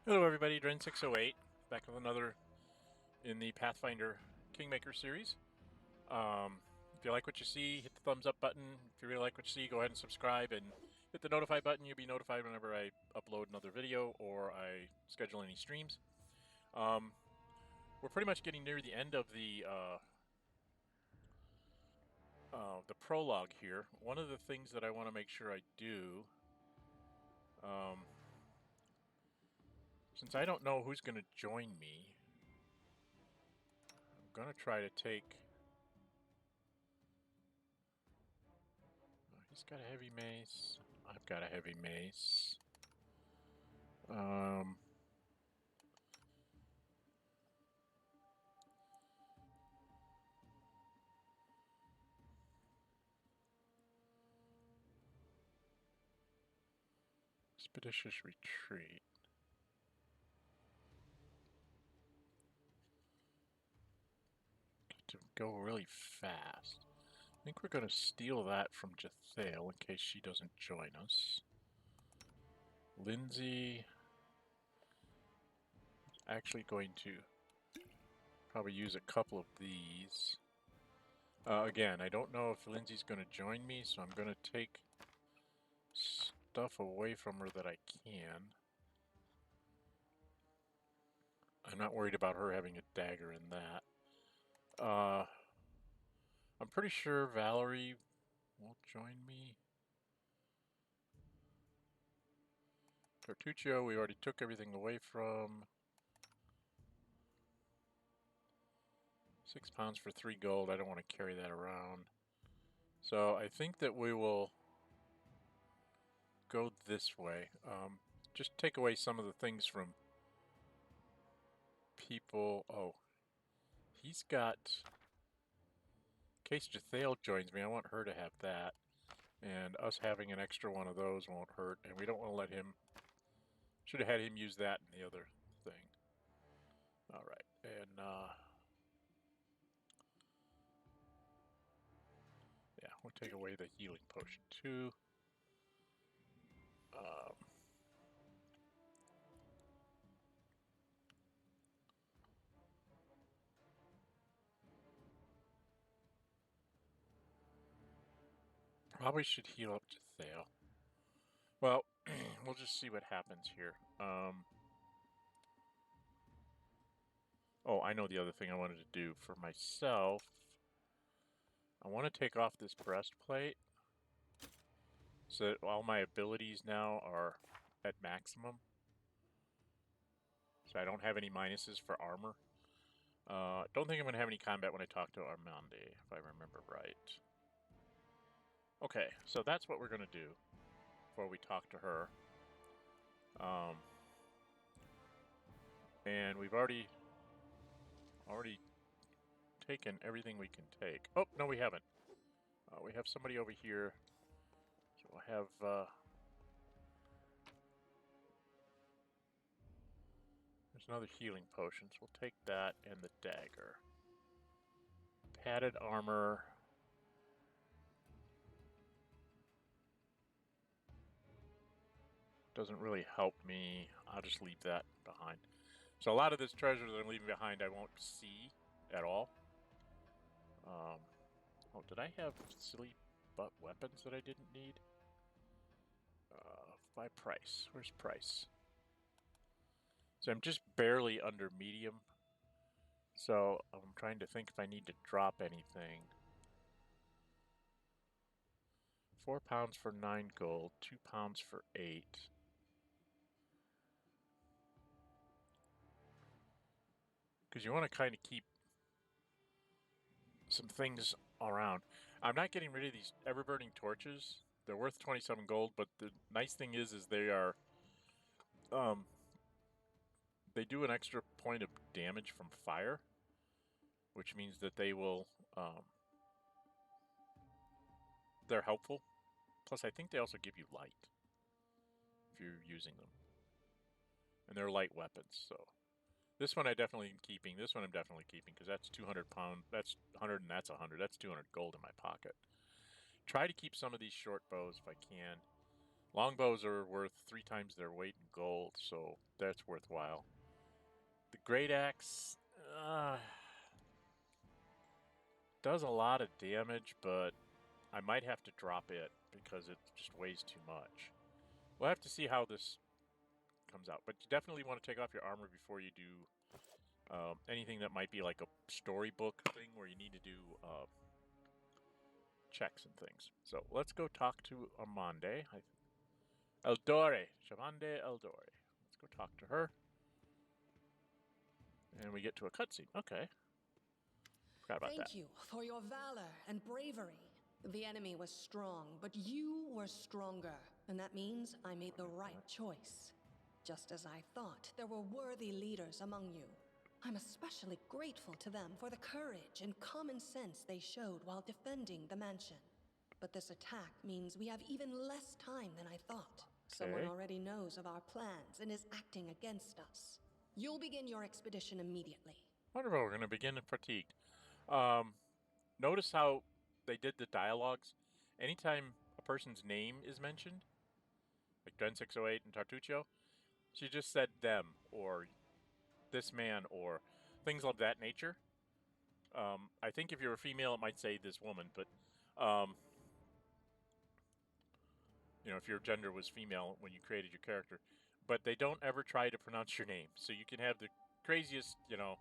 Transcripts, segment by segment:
Hello everybody, Dren608, back with another in the Pathfinder Kingmaker series. If you like what you see, hit the thumbs up button. If you really like what you see, go ahead and subscribe and hit the notify button. You'll be notified whenever I upload another video or I schedule any streams. We're pretty much getting near the end of the prologue here. One of the things that I want to make sure I do, since I don't know who's going to join me, I'm going to try to take... He's got a heavy mace. I've got a heavy mace. Expeditious retreat. To go really fast. I think we're going to steal that from Jathael in case she doesn't join us. Lindsay... Actually going to probably use a couple of these. Again, I don't know if Lindsay's going to join me, so I'm going to take stuff away from her that I can. I'm not worried about her having a dagger in that. I'm pretty sure Valerie will join me. Tortuccio, we already took everything away from. 6 pounds for 3 gold. I don't want to carry that around. So I think that we will go this way. Just take away some of the things from people. Oh, he's got... In case Jathael joins me, I want her to have that. And us having an extra one of those won't hurt. And we don't want to let him... Should have had him use that in the other thing. Alright, and yeah, we'll take away the healing potion too. Probably should heal up Jathael. Well, we'll just see what happens here. Oh, I know the other thing I wanted to do for myself. I want to take off this breastplate so that all my abilities now are at maximum. So I don't have any minuses for armor. Don't think I'm going to have any combat when I talk to Armande, if I remember right. Okay, so that's what we're going to do before we talk to her. And we've already taken everything we can take. Oh, no, we haven't. We have somebody over here. So we'll have... There's another healing potion, so we'll take that and the dagger. Padded armor. Doesn't really help me. I'll just leave that behind. So a lot of this treasure that I'm leaving behind I won't see at all. Oh, did I have silly butt weapons that I didn't need? By price. Where's price? So I'm just barely under medium. So I'm trying to think if I need to drop anything. 4 pounds for 9 gold, 2 pounds for 8. Because you want to kind of keep some things around. I'm not getting rid of these ever-burning torches. They're worth 27 gold, but the nice thing is they are... they do an extra point of damage from fire, which means that they will... they're helpful. Plus, I think they also give you light if you're using them. And they're light weapons, so... This one I definitely am keeping. This one I'm definitely keeping because that's 200 pound. That's 100 and that's 100. That's 200 gold in my pocket. Try to keep some of these short bows if I can. Longbows are worth 3 times their weight in gold, so that's worthwhile. The Great Axe does a lot of damage, but I might have to drop it because it just weighs too much. We'll have to see how this comes out, but you definitely want to take off your armor before you do anything that might be like a storybook thing where you need to do checks and things. So let's go talk to Amande. Eldore. Shamande Eldore. Let's go talk to her. And we get to a cutscene. Okay. Forgot about that. Thank you for your valor and bravery. The enemy was strong, but you were stronger. And that means I made the right choice. Just as I thought, there were worthy leaders among you. I'm especially grateful to them for the courage and common sense they showed while defending the mansion. But this attack means we have even less time than I thought. Someone already knows of our plans and is acting against us. You'll begin your expedition immediately. Wonderful. We're going to begin fatigued. Notice how they did the dialogues. Anytime a person's name is mentioned, like Dren608 and Tartuccio, she just said them, or this man, or things of that nature. I think if you're a female, it might say this woman, but you know, if your gender was female when you created your character. But they don't ever try to pronounce your name. So you can have the craziest, you know,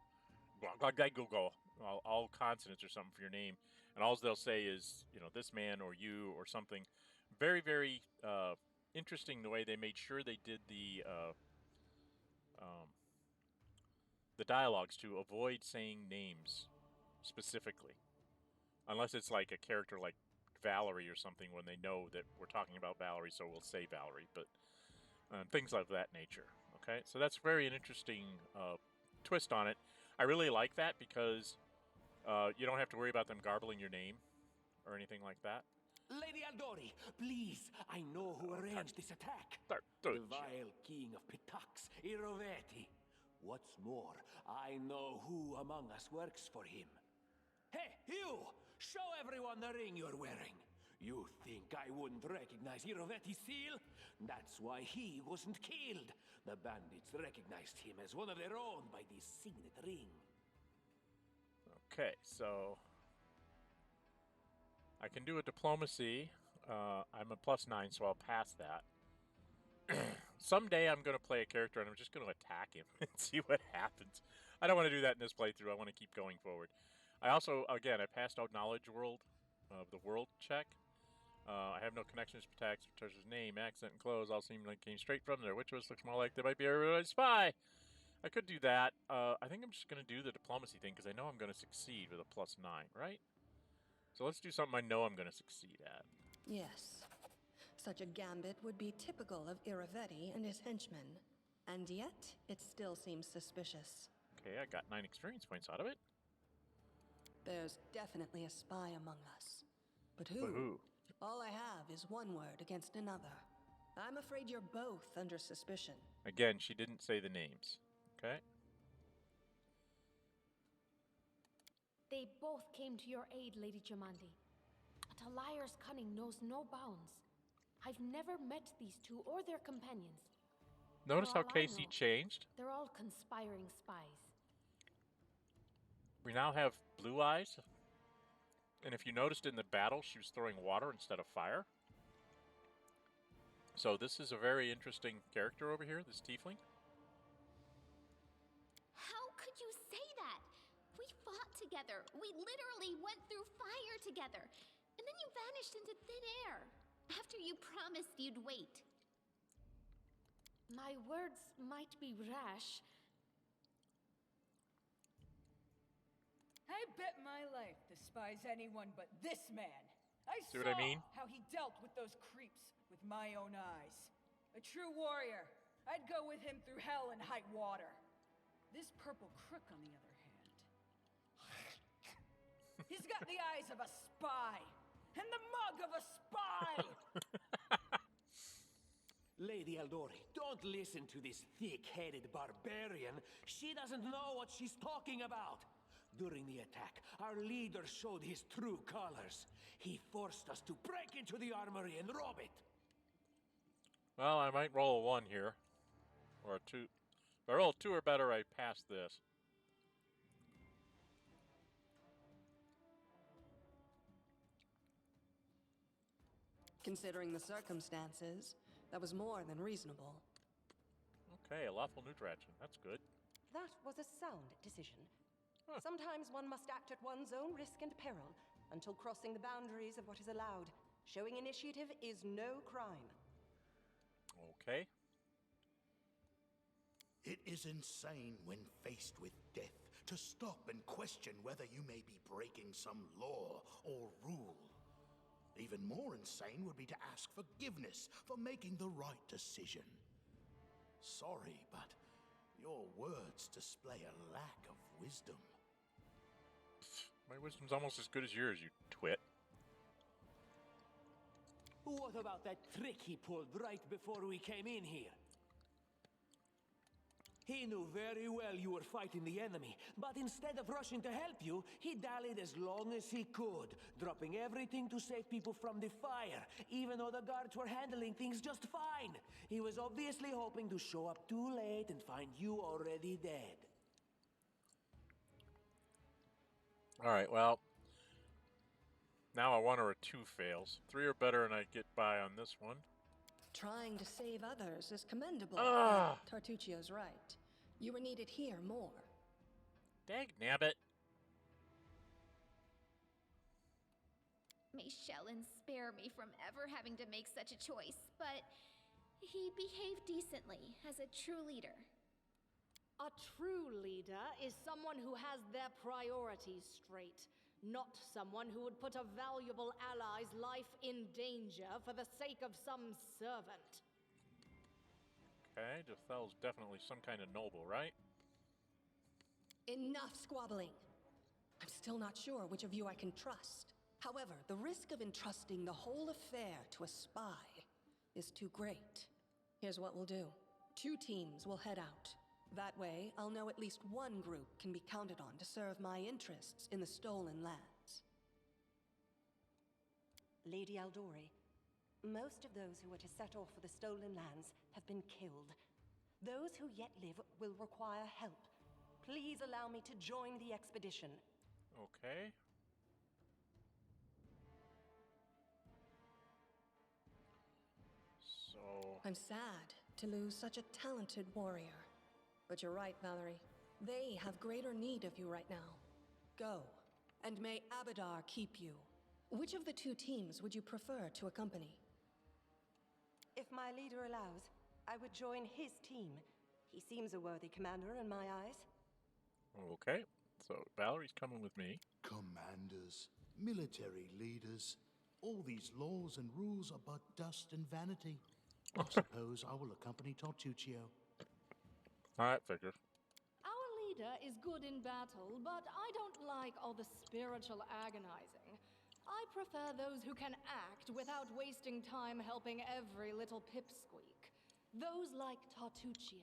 all consonants or something for your name. And all they'll say is, you know, this man or you or something. Very, very interesting the way they made sure they did the dialogues to avoid saying names specifically. Unless it's like a character like Valerie or something when they know that we're talking about Valerie, so we'll say Valerie. But things of that nature. Okay, so that's very an interesting twist on it. I really like that because you don't have to worry about them garbling your name or anything like that. Lady Aldori, please, I know who arranged this attack. The vile king of Pitax, Iroveti. What's more, I know who among us works for him. Hey, you! Show everyone the ring you're wearing. You think I wouldn't recognize Iroveti's seal? That's why he wasn't killed. The bandits recognized him as one of their own by this signet ring. Okay, so I can do a diplomacy. I'm a +9, so I'll pass that. Someday I'm going to play a character and I'm just going to attack him and see what happens. I don't want to do that in this playthrough. I want to keep going forward. I also, again, I passed out Knowledge World, the World check. I have no connections to Pitax, Treasure's name, accent, and clothes all seem like came straight from there. Which of us looks more like they might be a spy? I could do that. I think I'm just going to do the diplomacy thing because I know I'm going to succeed with a +9, right? So let's do something I know I'm going to succeed at. Yes. Such a gambit would be typical of Iroveti and his henchmen. And yet, it still seems suspicious. Okay, I got 9 experience points out of it. There's definitely a spy among us. But who? But who? All I have is one word against another. I'm afraid you're both under suspicion. Again, she didn't say the names. Okay. They both came to your aid, Lady Jamandi. But a liar's cunning knows no bounds. I've never met these two or their companions. Notice how For all I Casey know, changed? They're all conspiring spies. We now have blue eyes. And if you noticed in the battle, she was throwing water instead of fire. So this is a very interesting character over here, this tiefling. How could you say that? We fought together. We literally went through fire together. And then you vanished into thin air. After you promised you'd wait. My words might be rash. I bet my life despise anyone but this man. See what I mean? How he dealt with those creeps with my own eyes. A true warrior. I'd go with him through hell and high water. This purple crook, on the other hand, he's got the eyes of a spy and the mug of a spy. Lady Aldori, don't listen to this thick-headed barbarian. She doesn't know what she's talking about. During the attack, our leader showed his true colors. He forced us to break into the armory and rob it. Well, I might roll a 1 here. Or a 2. If I roll a 2 or better, I pass this. Considering the circumstances, that was more than reasonable. Okay, a lawful neutral action. That's good. That was a sound decision. Huh. Sometimes one must act at one's own risk and peril, until crossing the boundaries of what is allowed. Showing initiative is no crime. Okay. It is insane when faced with death to stop and question whether you may be breaking some law or rule. Even more insane would be to ask forgiveness for making the right decision. Sorry, but your words display a lack of wisdom. My wisdom's almost as good as yours, you twit. What about that trick he pulled right before we came in here? He knew very well you were fighting the enemy, but instead of rushing to help you, he dallied as long as he could, dropping everything to save people from the fire, even though the guards were handling things just fine. He was obviously hoping to show up too late and find you already dead. Alright, well. Now a 1 or a 2 fails. 3 or better and I get by on this one. Trying to save others is commendable. Ah! Tartuccio's right. You were needed here more. Dagnabbit. May Shellen spare me from ever having to make such a choice, but he behaved decently as a true leader. A true leader is someone who has their priorities straight, not someone who would put a valuable ally's life in danger for the sake of some servant. Okay, Jathel's definitely some kind of noble, right? Enough squabbling. I'm still not sure which of you I can trust. However, the risk of entrusting the whole affair to a spy is too great. Here's what we'll do. 2 teams will head out. That way, I'll know at least one group can be counted on to serve my interests in the stolen lands. Lady Aldori, most of those who were to set off for the stolen lands have been killed. Those who yet live will require help. Please allow me to join the expedition. Okay. So... I'm sad to lose such a talented warrior. But you're right, Valerie. They have greater need of you right now. Go, and may Abadar keep you. Which of the 2 teams would you prefer to accompany? If my leader allows, I would join his team. He seems a worthy commander in my eyes. Okay, so Valerie's coming with me. Commanders, military leaders, all these laws and rules are but dust and vanity. I suppose I will accompany Tartuccio. Alright, figure. Our leader is good in battle, but I don't like all the spiritual agonizing. I prefer those who can act without wasting time helping every little pipsqueak. Those like Tartuccio.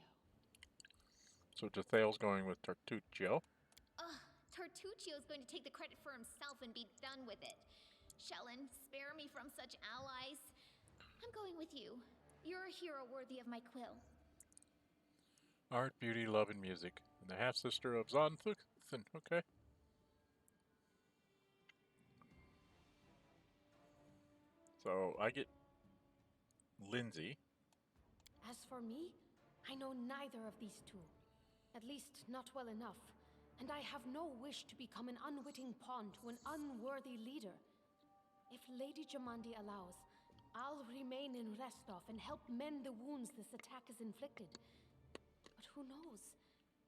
So Jathel's going with Tartuccio. Ugh, Tartuccio's going to take the credit for himself and be done with it. Shellen, spare me from such allies. I'm going with you. You're a hero worthy of my quill. Art, beauty, love, and music. And the half-sister of Zonthuthan. Okay. So I get Lindsay. As for me, I know neither of these 2. At least not well enough. And I have no wish to become an unwitting pawn to an unworthy leader. If Lady Jamandi allows, I'll remain in Restov and help mend the wounds this attack has inflicted. But who knows?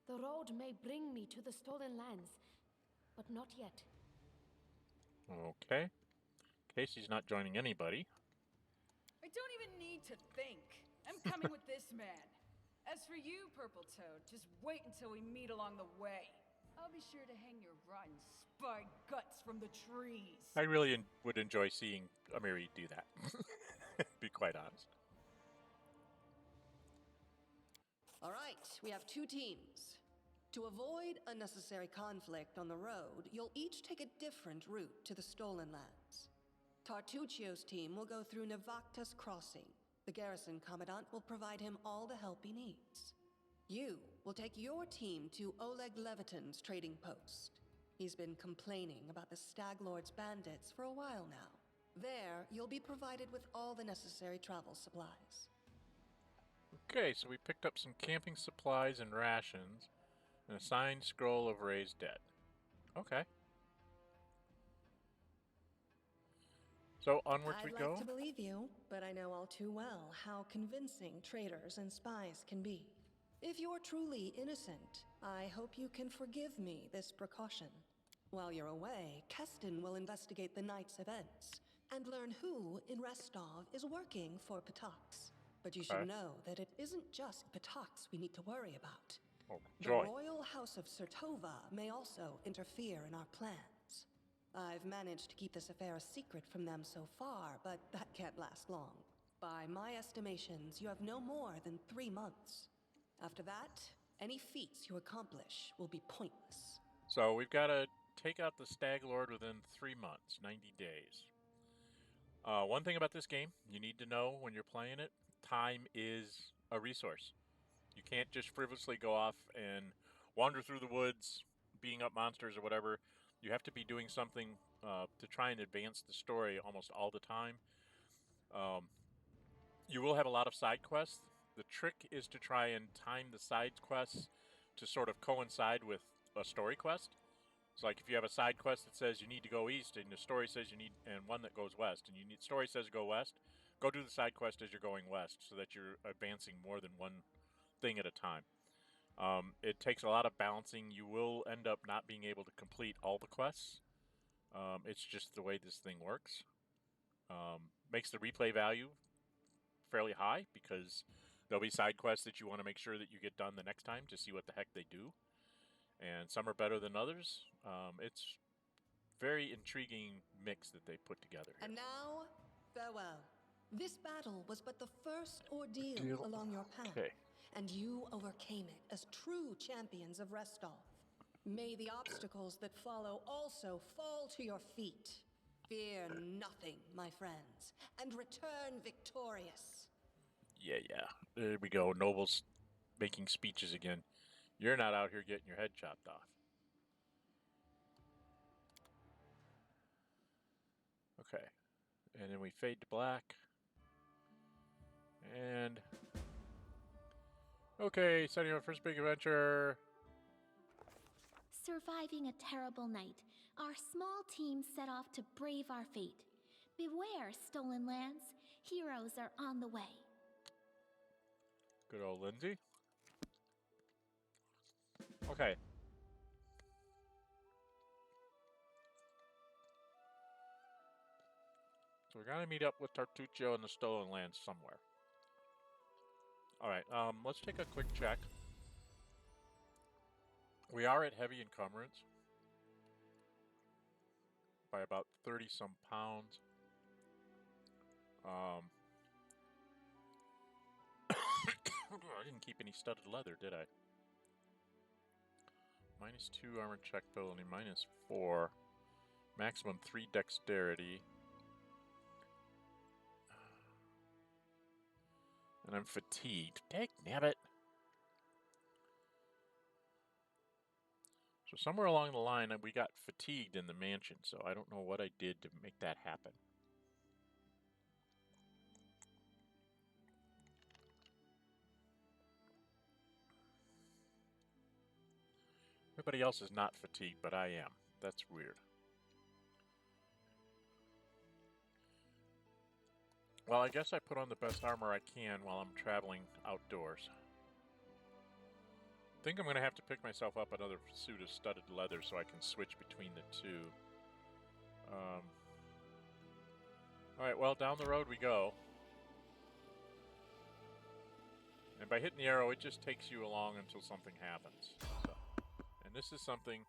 The road may bring me to the stolen lands, but not yet. Okay. Casey's not joining anybody. I don't even need to think. I'm coming with this man. As for you, Purple Toad, just wait until we meet along the way. I'll be sure to hang your rotten spy guts from the trees. I really would enjoy seeing Amiri do that. Be quite honest. All right, we have 2 teams. To avoid unnecessary conflict on the road, you'll each take a different route to the stolen lands. Tartuccio's team will go through Navacta's Crossing, The garrison commandant will provide him all the help he needs. You will take your team to Oleg Levitin's trading post. He's been complaining about the Stag Lord's bandits for a while now. There, you'll be provided with all the necessary travel supplies. Okay, so we picked up some camping supplies and rations, and a signed scroll of raised dead. Okay. So onward we go. I'd like to believe you, but I know all too well how convincing traitors and spies can be. If you're truly innocent, I hope you can forgive me this precaution. While you're away, Keston will investigate the night's events and learn who in Restov is working for Patax. But you should know that it isn't just Patax we need to worry about. Oh, the Royal House of Sertova may also interfere in our plans. I've managed to keep this affair a secret from them so far, but that can't last long. By my estimations, you have no more than 3 months. After that, any feats you accomplish will be pointless. So we've got to take out the Stag Lord within 3 months, 90 days. One thing about this game you need to know when you're playing it, time is a resource. You can't just frivolously go off and wander through the woods, beating up monsters or whatever. You have to be doing something to try and advance the story almost all the time. You will have a lot of side quests. The trick is to try and time the side quests to sort of coincide with a story quest. It's like if you have a side quest that says you need to go east, and the story says you need, and one that goes west, and story says go west, go do the side quest as you're going west, so that you're advancing more than one thing at a time. It takes a lot of balancing. You will end up not being able to complete all the quests. It's just the way this thing works. Makes the replay value fairly high because there'll be side quests that you want to make sure that you get done the next time to see what the heck they do. And some are better than others. It's very intriguing mix that they put together here. And now, farewell. This battle was but the first ordeal along your path. Okay. And you overcame it as true champions of Restov. May the obstacles that follow also fall to your feet. Fear nothing, my friends, and return victorious. Yeah. There we go. Nobles making speeches again. You're not out here getting your head chopped off. Okay. And then we fade to black. And... okay, setting up first big adventure. Surviving a terrible night, our small team set off to brave our fate. Beware, stolen lands. Heroes are on the way. Good old Lindsay. Okay. So we're gonna meet up with Tartuccio in the Stolen Lands somewhere. Alright, let's take a quick check. We are at heavy encumbrance by about 30-some pounds. I didn't keep any studded leather, did I? -2 armor check ability, -4. Maximum 3 dexterity. And I'm fatigued. Dagnabbit! So somewhere along the line, we got fatigued in the mansion, so I don't know what I did to make that happen. Everybody else is not fatigued, but I am. That's weird. Well, I guess I put on the best armor I can while I'm traveling outdoors. I think I'm going to have to pick myself up another suit of studded leather so I can switch between the two. Alright, well, down the road we go. And by hitting the arrow, it just takes you along until something happens. So, and this is something...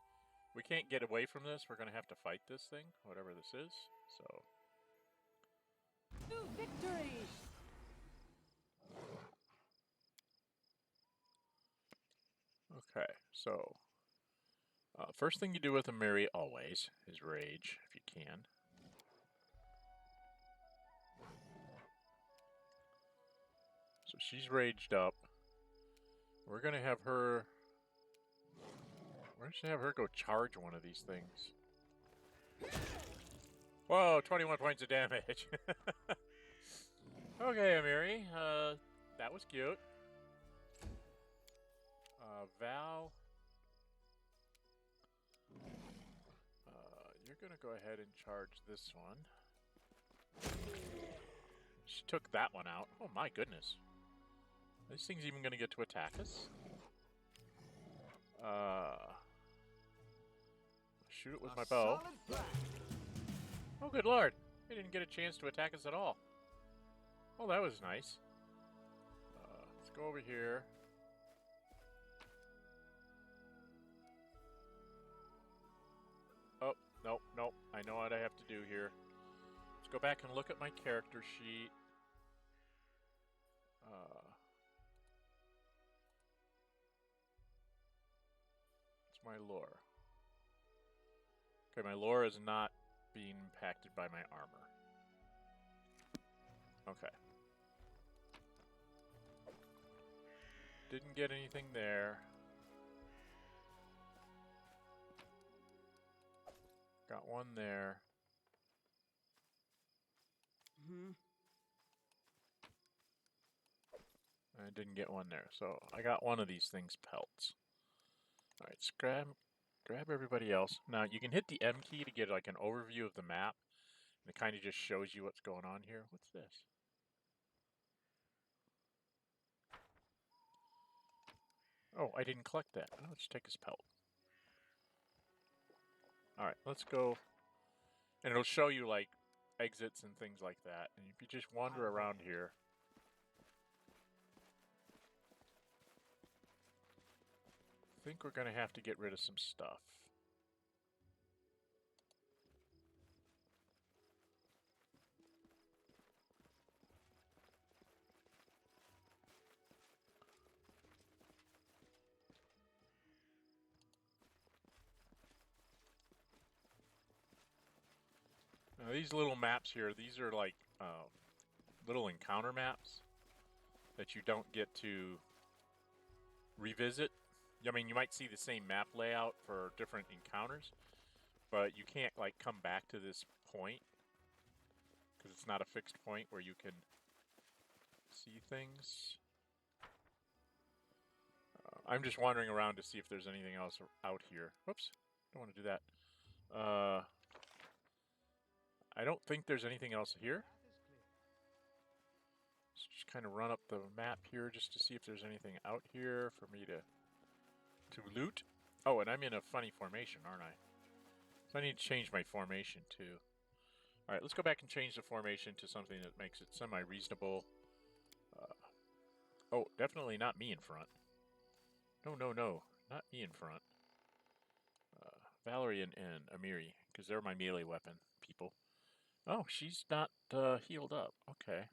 we can't get away from this. We're going to have to fight this thing, whatever this is. So... to victory! okay, so... first thing you do with a Mary always is rage, if you can. So she's raged up. We're gonna have her... We're just gonna have her go charge one of these things. Whoa, 21 points of damage. Okay, Amiri, that was cute. Val, you're gonna go ahead and charge this one. She took that one out. Oh my goodness. This thing's even gonna get to attack us? Shoot it with my bow. Oh good lord, it didn't get a chance to attack us at all. Well, that was nice. Let's go over here. Oh, nope, nope. I know what I have to do here. Let's go back and look at my character sheet. It's my lore. Okay, my lore is not being impacted by my armor. Okay. Didn't get anything there. Got one there. I didn't get one there, so I got one of these things pelts. Alright, so grab everybody else. Now, you can hit the M key to get like an overview of the map. And it kind of just shows you what's going on here. What's this? Oh, I didn't collect that. Oh, let's take his pelt. Alright, let's go. And it'll show you, like, exits and things like that. And if you just wander around here. I think we're going to have to get rid of some stuff. Now these little maps here, these are like little encounter maps that you don't get to revisit. I mean, you might see the same map layout for different encounters, but you can't like come back to this point because it's not a fixed point where you can see things. I'm just wandering around to see if there's anything else out here. Whoops, don't want to do that. I don't think there's anything else here. Let's just kind of run up the map here just to see if there's anything out here for me to loot. Oh, and I'm in a funny formation, aren't I? So I need to change my formation too. Alright, let's go back and change the formation to something that makes it semi-reasonable. Oh, definitely not me in front. No, no, no. Not me in front. Valerie and Amiri, because they're my melee weapon people. Oh, she's not healed up. Okay.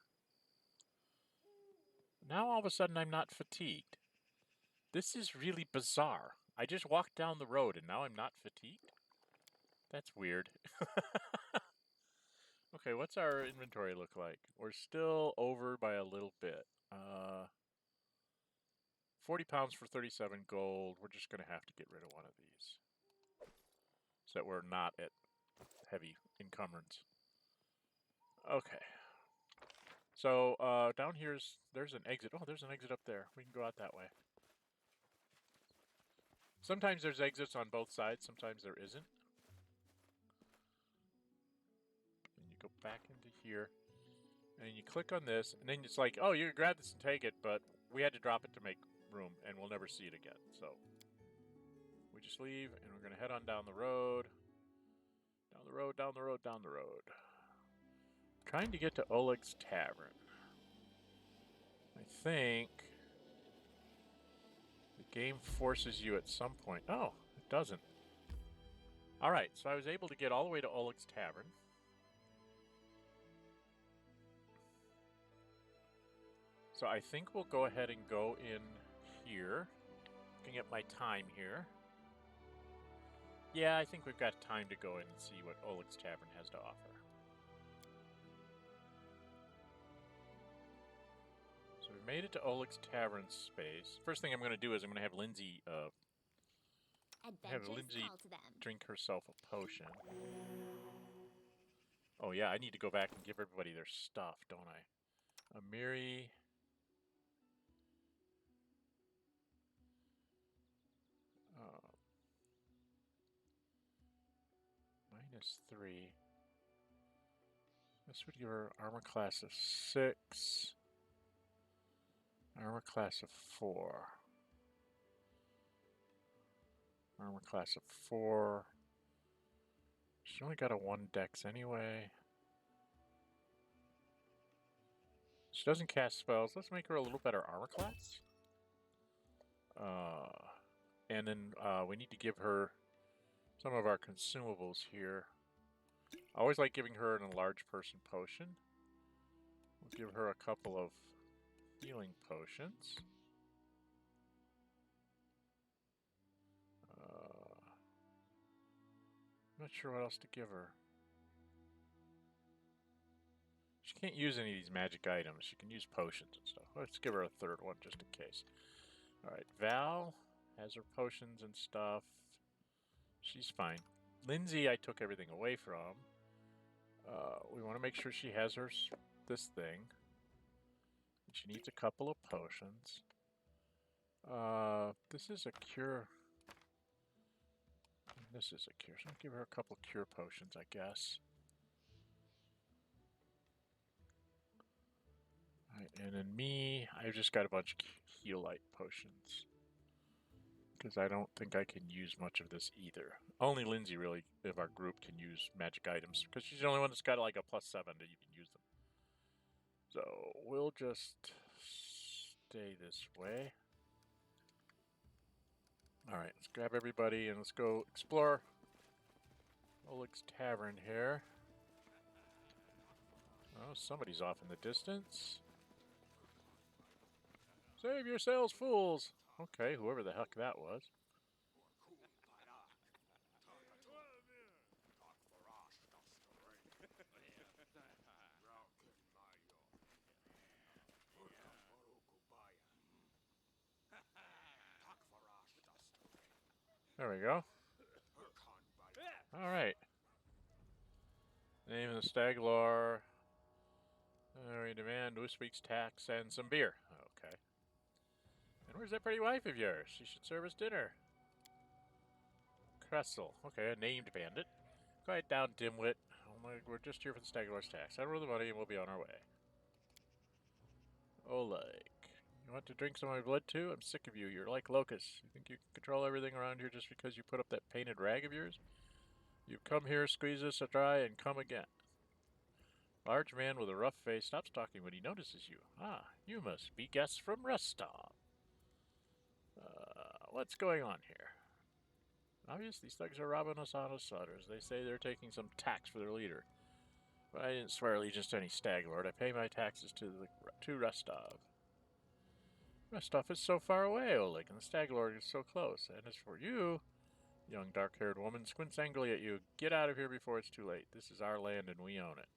Now all of a sudden I'm not fatigued. This is really bizarre. I just walked down the road and now I'm not fatigued? That's weird. Okay, what's our inventory look like? We're still over by a little bit. 40 pounds for 37 gold. We're just going to have to get rid of one of these. So that we're not at heavy encumbrance. Okay. So, down there's an exit. Oh, there's an exit up there. We can go out that way. Sometimes there's exits on both sides, sometimes there isn't. And you go back into here, and you click on this, and then it's like, oh, you can grab this and take it, but we had to drop it to make room, and we'll never see it again. So, we just leave, and we're going to head on down the road. Down the road, down the road, down the road. Trying to get to Oleg's Tavern. I think the game forces you at some point. Oh, it doesn't. Alright, so I was able to get all the way to Oleg's Tavern. So I think we'll go ahead and go in here. Looking at my time here. Yeah, I think we've got time to go in and see what Oleg's Tavern has to offer. So we made it to Oleg's Tavern space. First thing I'm going to do is I'm going to have Lindsay, Call to them. drink herself a potion. Oh yeah, I need to go back and give everybody their stuff, don't I? Amiri. -3. This would give her armor class of 6. Armor class of 4. Armor class of 4. She's only got a 1 dex anyway. She doesn't cast spells. Let's make her a little better armor class. And then we need to give her some of our consumables here. I always like giving her an enlarged person potion. We'll give her a couple of healing potions. I'm not sure what else to give her. She can't use any of these magic items. She can use potions and stuff. Let's give her a 3rd one just in case. Alright, Val has her potions and stuff. She's fine. Lindsay, I took everything away from. We want to make sure she has this thing. She needs a couple of potions. This is a cure. This is a cure. So I'll give her a couple cure potions, I guess. Alright, and then me, I've just got a bunch of heal-light potions. Because I don't think I can use much of this either. Only Lindsay, really, of our group, can use magic items. Because she's the only one that's got like a +7 to even use them. So, we'll just stay this way. Alright, let's grab everybody and let's go explore Oleg's Tavern here. Oh, somebody's off in the distance. Save yourselves, fools! Okay, whoever the heck that was. There we go. Alright. Name of the stag lore. We demand this week's tax and some beer. Okay. And where's that pretty wife of yours? She should serve us dinner. Kressel. Okay, a named bandit. Quiet down, dimwit. We're just here for the stag lore's tax. I'll roll the money and we'll be on our way. Oleg. You want to drink some of my blood too? I'm sick of you. You're like locusts. You think you can control everything around here just because you put up that painted rag of yours? You come here, squeeze us dry, and come again. Large man with a rough face stops talking when he notices you. Ah, you must be guests from Rostov. What's going on here? Obvious, these thugs are robbing us on us sutters. They say they're taking some tax for their leader. But I didn't swear allegiance to any stag lord. I pay my taxes to Rostov. Rostov is so far away, Oleg, and the stag lord is so close. And as for you, young dark-haired woman squints angrily at you. Get out of here before it's too late. This is our land and we own it.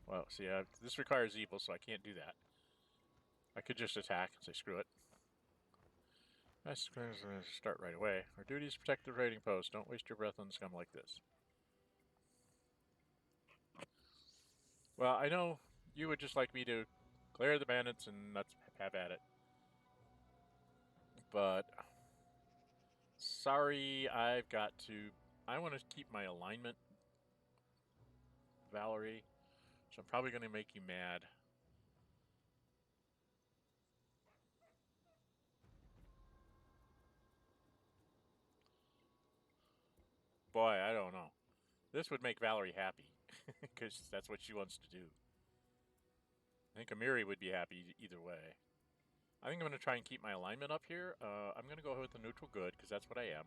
Well, see, this requires evil, so I can't do that. I could just attack and say screw it. That's going to start right away. Our duty is to protect the trading post. Don't waste your breath on scum like this. Well, I know you would just like me to clear the bandits and let's have at it. But sorry, I've got to... I want to keep my alignment, Valerie. So I'm probably going to make you mad. Boy, I don't know. This would make Valerie happy. Because that's what she wants to do. I think Amiri would be happy either way. I think I'm going to try and keep my alignment up here. I'm going to go with the neutral good, because that's what I am.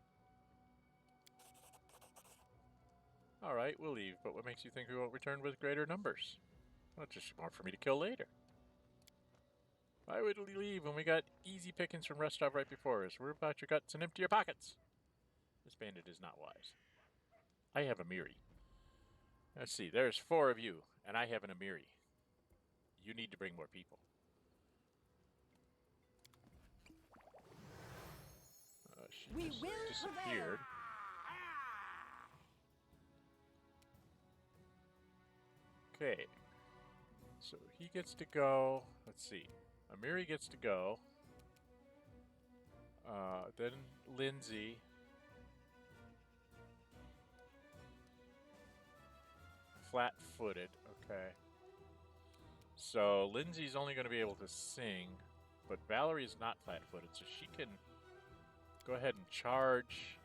Alright, we'll leave, but what makes you think we won't return with greater numbers? Well, it's just more for me to kill later. Why would we leave when we got easy pickings from Rostov right before us? Worry about your guts and empty your pockets. This bandit is not wise. I have Amiri. Let's see, there's 4 of you, and I have an Amiri. you need to bring more people. She just disappeared. Okay. So he gets to go. Let's see. Amiri gets to go. Then Lindsay. Flat-footed. Okay. So Lindsay's only going to be able to sing, but Valerie is not flat-footed, so she can go ahead and charge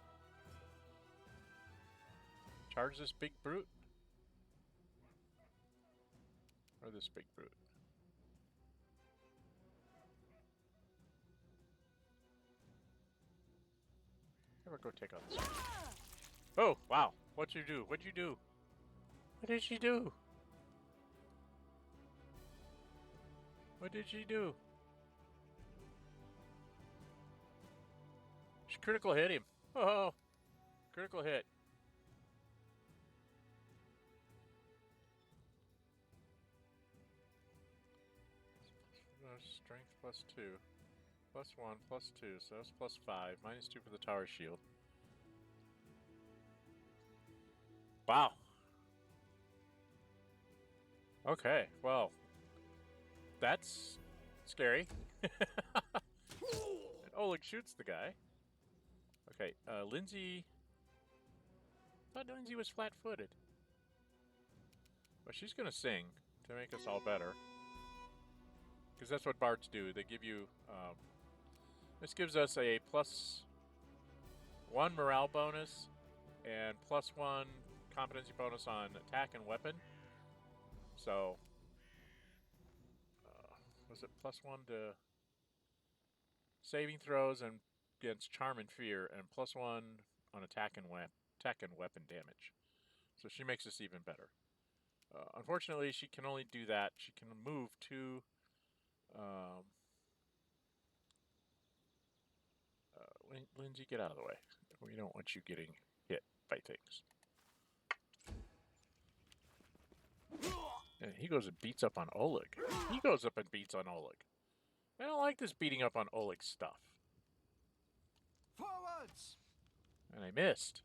this big brute. Or this big brute. Never go take on this. Oh, wow. What'd you do? What'd you do? What did she do? What did she do? She critical hit him. Oh, critical hit. Strength +2. +1, +2, so that's +5. -2 for the tower shield. Wow. Okay, well, that's scary. And Oleg shoots the guy. Okay, Lindsay. I thought Lindsay was flat-footed. Well, she's gonna sing to make us all better. Because that's what bards do. They give you, this gives us a +1 morale bonus and +1 competency bonus on attack and weapon. So, was it +1 to saving throws and against charm and fear, and +1 on attack and weapon damage. So she makes this even better. Unfortunately, she can only do that. She can move 2. Lindsay, get out of the way. We don't want you getting hit by things. And he goes and beats up on Oleg. He goes up and beats on Oleg. I don't like this beating up on Oleg stuff. Forwards! And I missed.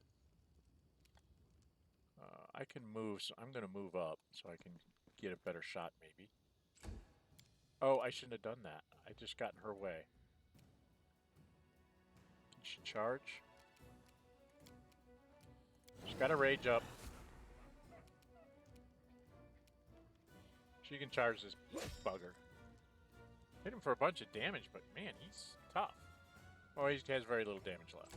I can move, so I'm going to move up so I can get a better shot, maybe. Oh, I shouldn't have done that. I just got in her way. Can she charge? She's got a rage up. She can charge this bugger. Hit him for a bunch of damage, but man, he's tough. Oh, he has very little damage left.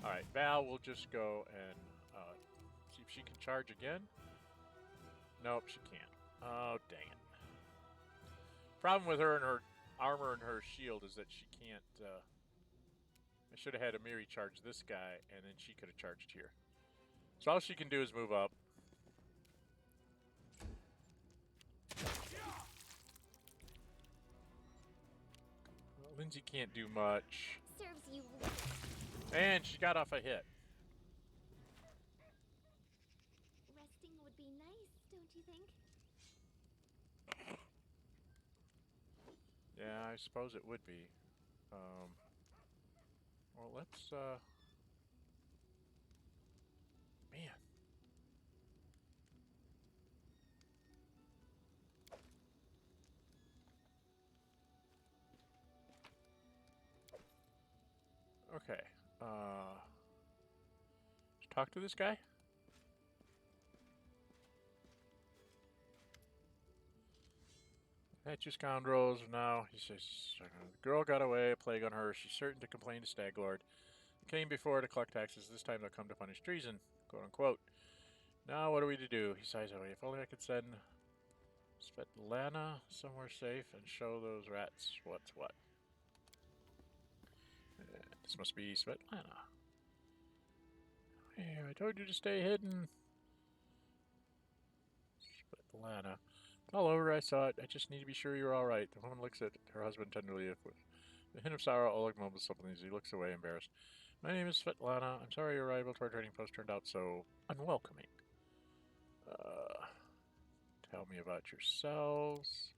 Alright, Val will just go and see if she can charge again. Nope, she can't. Oh, dang it. Problem with her and her armor and her shield is that she can't... I should have had Amiri charge this guy, and then she could have charged here. So all she can do is move up. Well, Lindsay can't do much. Serves you. And she got off a hit. Resting would be nice, don't you think? Yeah, I suppose it would be. Well, let's, man. Okay, let's talk to this guy. That's you scoundrels. Now, he says, the girl got away, a plague on her. She's certain to complain to Staglord. Came before to collect taxes. This time they'll come to punish treason, quote unquote. Now, what are we to do? He sighs away. If only I could send Svetlana somewhere safe and show those rats what's what. This must be Svetlana. Hey, I told you to stay hidden. Svetlana. All over, I saw it. I just need to be sure you're all right. The woman looks at her husband tenderly. With a hint of sorrow, Oleg mumbles something as he looks away, embarrassed. My name is Svetlana. I'm sorry your arrival to our trading post turned out so unwelcoming. Tell me about yourselves.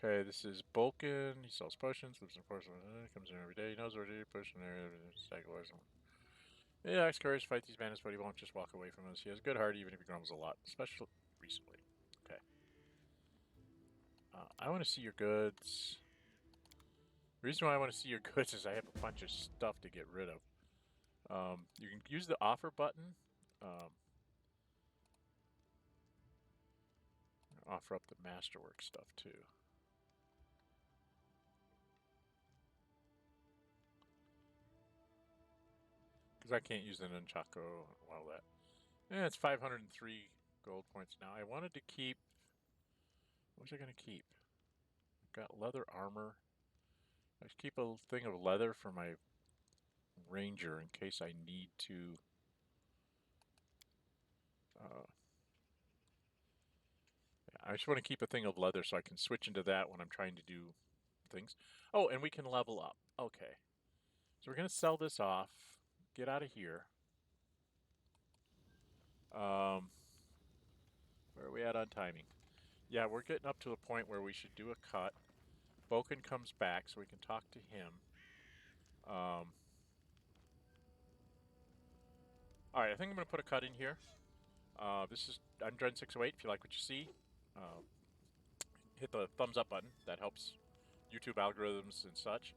Okay, this is Bulkin. He sells potions, lives in porcelain. Comes in every day. He knows where to do potion. Yeah, he's curious to fight these bandits, but he won't just walk away from us. He has a good heart, even if he grumbles a lot, especially recently. Okay. I want to see your goods. The reason why I want to see your goods is I have a bunch of stuff to get rid of. You can use the offer button. Offer up the masterwork stuff too. Because I can't use the nunchaku and all that. Yeah, it's 503 gold points now. I wanted to keep... What was I going to keep? I've got leather armor. I should keep a thing of leather for my ranger in case I need to... I just want to keep a thing of leather so I can switch into that when I'm trying to do things. Oh, and we can level up. Okay. So we're going to sell this off. Get out of here. Where are we at on timing? Yeah, we're getting up to the point where we should do a cut. Boken comes back so we can talk to him. Alright, I think I'm going to put a cut in here. I'm Dren608. If you like what you see, hit the thumbs up button. That helps YouTube algorithms and such.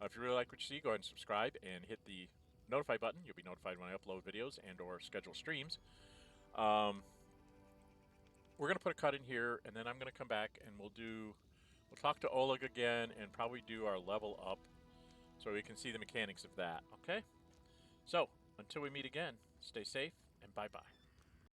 If you really like what you see, go ahead and subscribe and hit the notify button. You'll be notified when I upload videos and or schedule streams. We're going to put a cut in here, and then I'm going to come back and we'll talk to Oleg again and probably do our level up so we can see the mechanics of that, okay? So, until we meet again, stay safe and bye-bye.